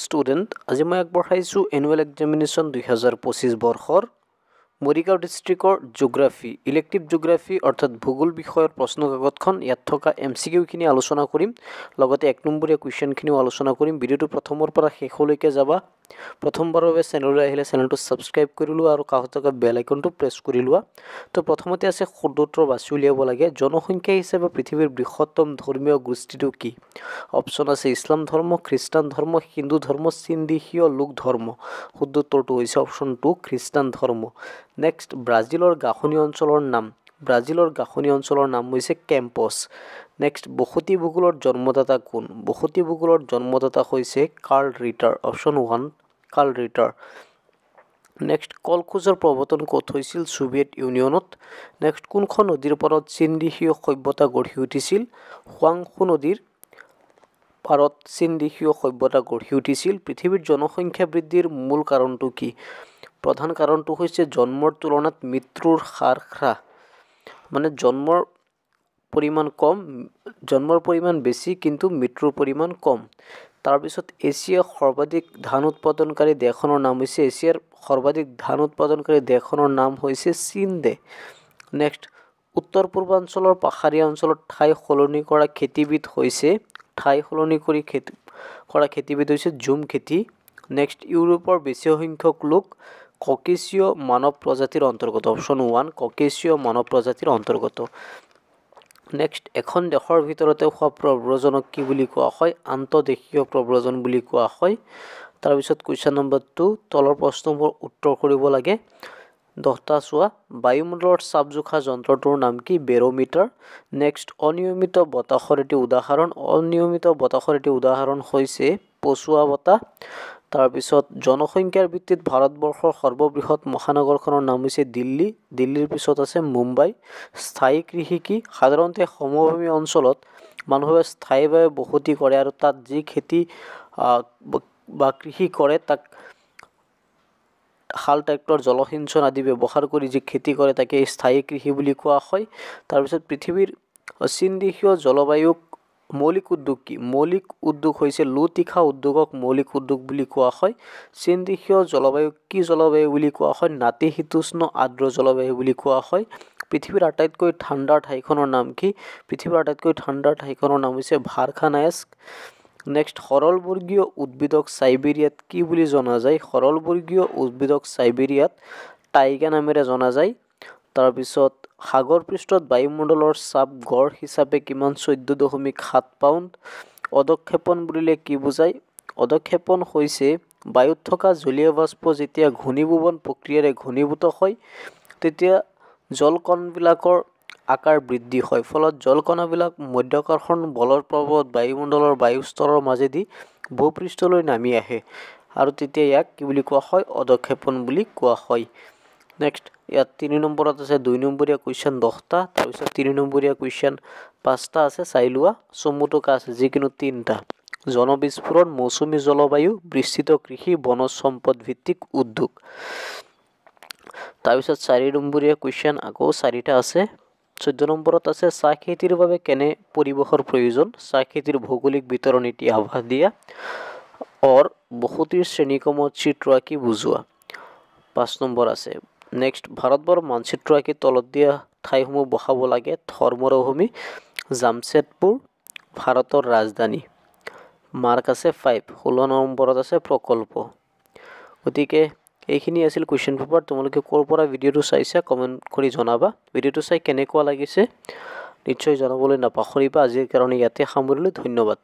student আজি মই আগবঢ়াইছোঁ এনুৱেল এক্সামিনেশ্যন 2025 বৰ্ষৰ মৰিগাঁও ডিষ্ট্ৰিক্টৰ জিঅ'গ্ৰাফি ইলেক্টিভ জিঅ'গ্ৰাফি অৰ্থাৎ ভূগোল বিষয়ৰ প্ৰশ্ন কাকতখন ইয়াত থকা এমচিকিউখিনি আলোচনা কৰিম লগতে এক নম্বৰীয়া কুৱেশ্যনখিনিও আলোচনা কৰিম ভিডিঅ'টো প্ৰথমৰ পৰা শেষলৈকে যাবা প্ৰথমবাৰৰ বাবে চেনেললৈ আহিলে চেনেলটো ছাবস্ক্ৰাইব কৰি লোৱা আৰু কাষত থকা বেল আইকনটো প্ৰেছ কৰি লোৱা তো প্ৰথমতে আছে শুদ্ধ উত্তৰ বাছি উলিয়াব লাগে জনসংখ্যা হিচাপে পৃথিৱীৰ বৃহত্তম ধৰ্মীয় গোষ্ঠীটো কি অপশ্যন আছে ইছলাম ধৰ্ম খ্ৰীষ্টান ধৰ্ম হিন্দু ধৰ্ম চীনদেশীয় লোক ধৰ্ম শুদ্ধ উত্তৰটো হৈছে অপশ্যন 2 খ্ৰীষ্টান ধৰ্ম নেক্সট ব্ৰাজিলৰ গাঁথনি অঞ্চলৰ নাম হৈছে কেম্পছ নেক্সট বসতি ভূগোলৰ জন্মদাতা কোন বসতি ভূগোলৰ জন্মদাতা হৈছে কাৰ্ল ৰিটাৰ অপশ্যন 1 কাৰ্ল ৰিটাৰ নেক্সট কলখোজৰ প্ৰৱৰ্তন ক'ত হৈছিল সোভিয়েট ইউনিয়নত নেক্সট কোনখন নদীৰ পাৰত চীনদেশীয় সভ্যতা গঢ়ি উঠিছিল হুৱাংহো নদীৰ পাৰত চীনদেশীয় সভ্যতা গঢ়ি উঠিছিল পৃথিৱীৰ জনসংখ্যা বৃদ্ধিৰ মূল কাৰণটো কি প্ৰধান কাৰণটো হৈছে জন্মৰ তুলনাত মৃত্যুৰ হাৰ হ্ৰাস মানে জন্মৰ পৰিমাণ বেছি কিন্তু মৃত্যুৰ পৰিমাণ কম তাৰপিছত এছিয়াৰ সৰ্বাধিক ধান উৎপাদনকাৰী দেশখনৰ নাম হৈছে চীন দেশ নেক্সট উত্তৰ পূৰ্বাঞ্চলৰ পাহাৰীয়া অঞ্চলত ঠাই সলনি কৰা খেতিবিধ হৈছে ঝুম খেতি নেক্সট ইউৰোপৰ বেছি সংখ্যক লোক ককেশীয় মানৱ প্ৰজাতিৰ অন্তৰ্গত অপশ্যন 1 ককেশীয় মানৱ প্ৰজাতিৰ অন্তৰ্গত নেক্সট এখন দেশৰ ভিতৰতে হোৱা প্ৰব্ৰজনক কি বুলি কোৱা হয় আন্তঃদেশীয় প্ৰব্ৰজন বুলি কোৱা হয় তাৰপিছত কুৱেশ্যন নম্বৰ 2 তলৰ প্ৰশ্নবোৰ উত্তৰ কৰিব লাগে 10টা চোৱা বায়ুমণ্ডলৰ চাপ জোখা যন্ত্ৰটোৰ নাম কি বেৰোমিটাৰ নেক্সট অনিয়মিত বতাহৰ এটি উদাহৰণ হৈছে পচুৱা বতাহ তাৰপিছত জনসংখ্যাৰ ভিত্তিত ভাৰতবৰ্ষৰ সৰ্ববৃহৎ মহানগৰখনৰ নাম হৈছে দিল্লীৰ পিছত আছে মুম্বাই স্থায়ী কৃষি কি সাধাৰণতে সমভূমি অঞ্চলত মানুহে স্থায়ীভাৱে বসতি কৰে আৰু তাত যি খেতি বা কৃষি কৰে তাক হাল ট্ৰেক্টৰ জলসিঞ্চন আদি ব্যৱহাৰ কৰি যি খেতি কৰে তাকে স্থায়ী কৃষি বুলি কোৱা হয় তাৰপিছত পৃথিৱীৰ চীনদেশীয় জলবায়ুক মৌলিক উদ্যোগ কি মৌলিক উদ্যোগ হৈছে লুতীখা উদ্যোগক মৌলিক উদ্যোগ বুলি কোৱা হয় চীনদেশীয় জলবায়ু কি জলবায়ু বুলি কোৱা হয় নাতিশীতোষ্ণ আৰ্দ্ৰ জলবায়ু বুলি কোৱা হয় পৃথিৱীৰ আটাইতকৈ ঠাণ্ডা ঠাইখনৰ নাম কি পৃথিৱীৰ আটাইতকৈ ঠাণ্ডা ঠাইখনৰ নাম হৈছে ভাৰখানায়েস্ক নেক্সট সৰলবৰ্গীয় উদ্ভিদক চাইবেৰিয়াত কি বুলি জনা যায় সৰলবৰ্গীয় উদ্ভিদক চাইবেৰিয়াত টাইগা নামেৰে জনা যায় তাৰপিছত সাগৰ পৃষ্ঠত বায়ুমণ্ডলৰ চাপ গড় হিচাপে কিমান 14.7 পাউণ্ড অধক্ষেপণ বুলিলে কি বুজায় অধক্ষেপণ হৈছে বায়ুত থকা জলীয় বাষ্প যেতিয়া ঘনীভৱন প্ৰক্ৰিয়াৰে ঘনীভূত হয় তেতিয়া জলকণবিলাকৰ আকাৰ বৃদ্ধি হয় ফলত জলকণাবিলাক মধ্যাকৰ্ষণ বলৰ প্ৰভাৱত বায়ুমণ্ডলৰ বায়ু স্তৰৰ মাজেদি ভূপৃষ্ঠলৈ নামি আহে আৰু তেতিয়া ইয়াক কি বুলি কোৱা হয় অধক্ষেপণ বুলি কোৱা হয় নেক্সট ইয়াত 3 নম্বৰত আছে 2 নম্বৰীয়া কুৱেশ্যন 10টা তাৰপিছত 3 নম্বৰীয়া কুৱেশ্যন 5টা আছে চাই লোৱা চমুটকা আছে যিকোনো 3টা জনবিস্ফোৰণ মৌচুমী জলবায়ু বিস্তৃত কৃষি বনজ সম্পদ ভিত্তিক উদ্যোগ তাৰপিছত 4 নম্বৰীয়া কুৱেশ্যন আকৌ 4টা আছে 14 নম্বৰত আছে চাহ খেতিৰ বাবে কেনে পৰিৱেশৰ প্ৰয়োজন চাহ খেতিৰ ভৌগোলিক বিতৰণ নীতি আভাস দিয়া বসতিৰ শ্ৰেণীকমত চিত্ৰ আঁকি বুজোৱা 5 নম্বৰ আছে নেক্সট ভাৰতবৰ্ষৰ মানচিত্ৰ আঁকি তলত দিয়া ঠাইসমূহ বহাব লাগে থৰ মৰুভূমি জামছেদপুৰ ভাৰতৰ ৰাজধানী মাৰ্ক আছে 5 16 নম্বৰত আছে প্ৰকল্প গতিকে এইখিনি আছিল কুৱেশ্যন পেপাৰ তোমালোকে ক'ৰ পৰা ভিডিঅ'টো চাইছা কমেণ্ট কৰি জনাবা ভিডিঅ'টো চাই কেনেকুৱা লাগিছে নিশ্চয় জনাবলৈ নাপাহৰিবা আজিৰ কাৰণে ইয়াতে সামৰিলোঁ ধন্যবাদ